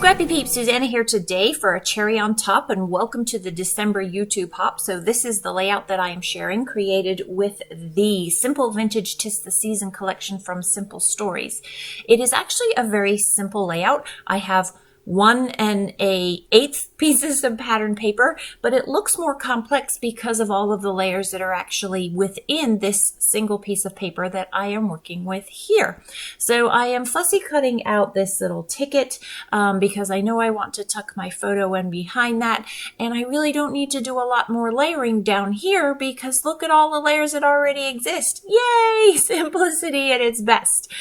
Scrappy Peeps, Suzanna here today for a cherry on top, and welcome to the December YouTube Hop. So this is the layout that I am sharing, created with the Simple Vintage 'Tis the Season collection from Simple Stories. It is actually a very simple layout. I have 1 1/8 pieces of pattern paper, but it looks more complex because of all of the layers that are actually within this single piece of paper that I am working with here. So I am fussy cutting out this little ticket because I know I want to tuck my photo in behind that, and I really don't need to do a lot more layering down here because look at all the layers that already exist. Yay! Simplicity at its best.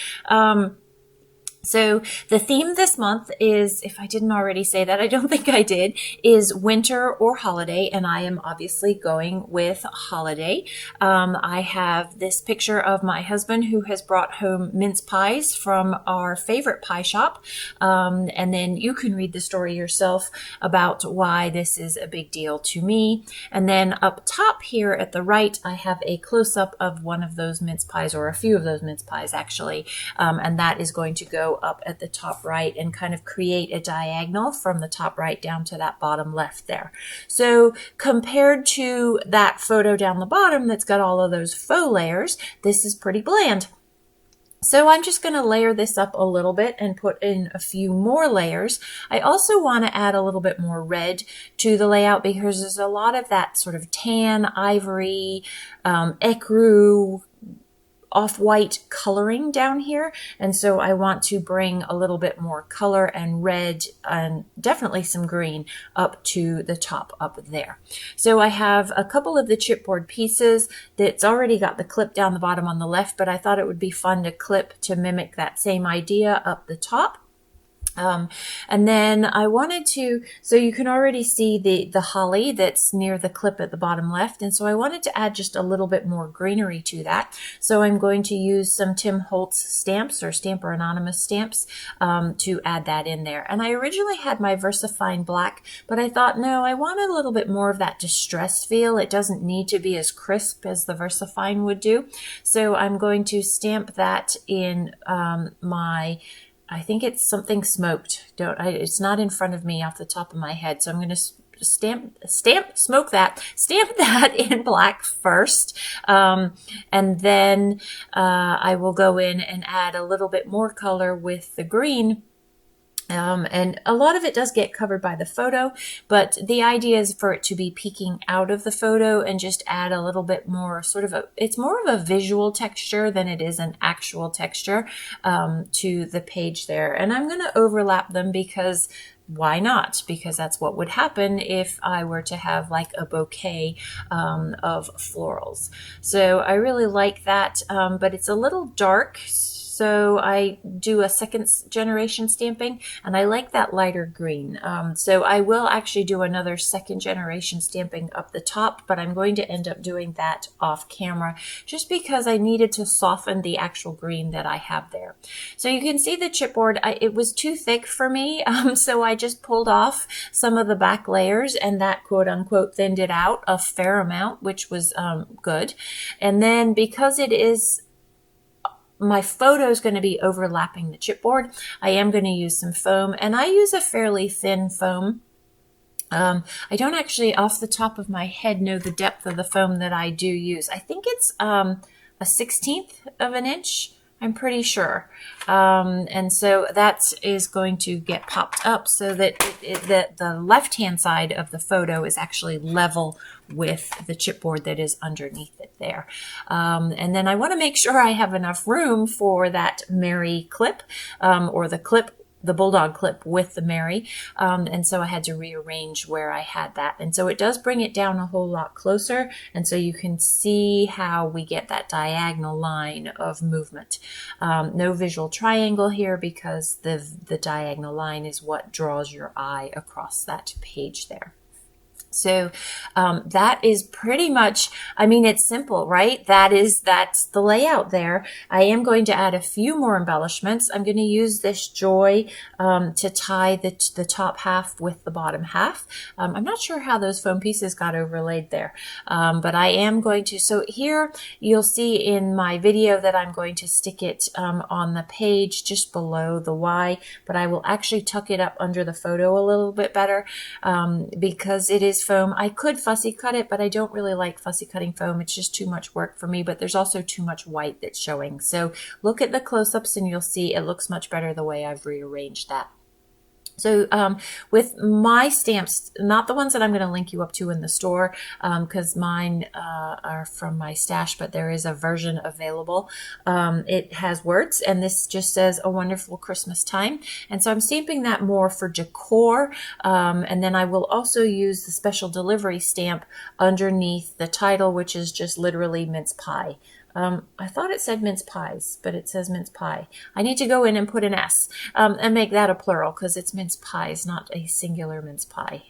So the theme this month is, if I didn't already say that, I don't think I did, is winter or holiday, and I am obviously going with holiday. I have this picture of my husband who has brought home mince pies from our favorite pie shop, and then you can read the story yourself about why this is a big deal to me. And then up top here at the right, I have a close-up of one of those mince pies, or a few of those mince pies actually, and that is going to go up at the top right and kind of create a diagonal from the top right down to that bottom left there. So compared to that photo down the bottom that's got all of those faux layers, this is pretty bland. So I'm just going to layer this up a little bit and put in a few more layers. I also want to add a little bit more red to the layout because there's a lot of that sort of tan, ivory, ecru, off-white coloring down here, and so I want to bring a little bit more color and red and definitely some green up to the top up there. So I have a couple of the chipboard pieces that's already got the clip down the bottom on the left, but I thought it would be fun to clip to mimic that same idea up the top. And then I wanted to, so you can already see the holly that's near the clip at the bottom left. And so I wanted to add just a little bit more greenery to that. So I'm going to use some Tim Holtz stamps or Stamper Anonymous stamps to add that in there. And I originally had my VersaFine black, but I thought, no, I want a little bit more of that distressed feel. It doesn't need to be as crisp as the VersaFine would do. So I'm going to stamp that in I think it's something smoked. It's not in front of me off the top of my head. So I'm going to stamp that in black first. And then I will go in and add a little bit more color with the green. And a lot of it does get covered by the photo, but the idea is for it to be peeking out of the photo and just add a little bit more it's more of a visual texture than it is an actual texture to the page there. And I'm going to overlap them because why not? Because that's what would happen if I were to have like a bouquet of florals. So I really like that, but it's a little dark. So I do a second generation stamping, and I like that lighter green. So I will actually do another second generation stamping up the top, but I'm going to end up doing that off camera just because I needed to soften the actual green that I have there. So you can see the chipboard, it was too thick for me, so I just pulled off some of the back layers, and that quote unquote thinned it out a fair amount, which was good. And then because it is my photo is going to be overlapping the chipboard, I am going to use some foam, and I use a fairly thin foam. I don't actually off the top of my head know the depth of the foam that I do use. I think it's a 1/16 of an inch. I'm pretty sure. And so that is going to get popped up so that the left-hand side of the photo is actually level with the chipboard that is underneath it there. And then I want to make sure I have enough room for that Mary clip, or the bulldog clip with the Mary. And so I had to rearrange where I had that. And so it does bring it down a whole lot closer. And so you can see how we get that diagonal line of movement. No visual triangle here because the diagonal line is what draws your eye across that page there. So that is pretty much, I mean, it's simple, right? That's the layout there. I am going to add a few more embellishments. I'm going to use this joy to tie the top half with the bottom half. I'm not sure how those foam pieces got overlaid there, but I am going to. So here you'll see in my video that I'm going to stick it on the page just below the Y, but I will actually tuck it up under the photo a little bit better because it is foam. I could fussy cut it, but I don't really like fussy cutting foam. It's just too much work for me, but there's also too much white that's showing. So look at the close-ups and you'll see it looks much better the way I've rearranged that. So with my stamps, not the ones that I'm going to link you up to in the store, because mine are from my stash, but there is a version available. It has words, and this just says a wonderful Christmas time. And so I'm stamping that more for decor. And then I will also use the special delivery stamp underneath the title, which is just literally mince pie. I thought it said mince pies, but it says mince pie. I need to go in and put an S and make that a plural because it's mince pies, not a singular mince pie.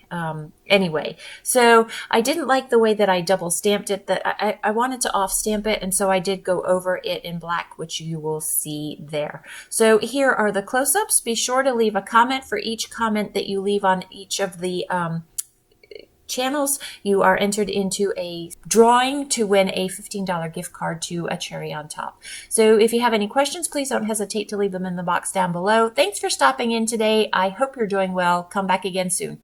Anyway, so I didn't like the way that I double stamped it. That I wanted to off stamp it, and so I did go over it in black, which you will see there. So here are the close-ups. Be sure to leave a comment. For each comment that you leave on each of the channels, you are entered into a drawing to win a $15 gift card to a cherry on top. So if you have any questions, please don't hesitate to leave them in the box down below. Thanks for stopping in today. I hope you're doing well. Come back again soon.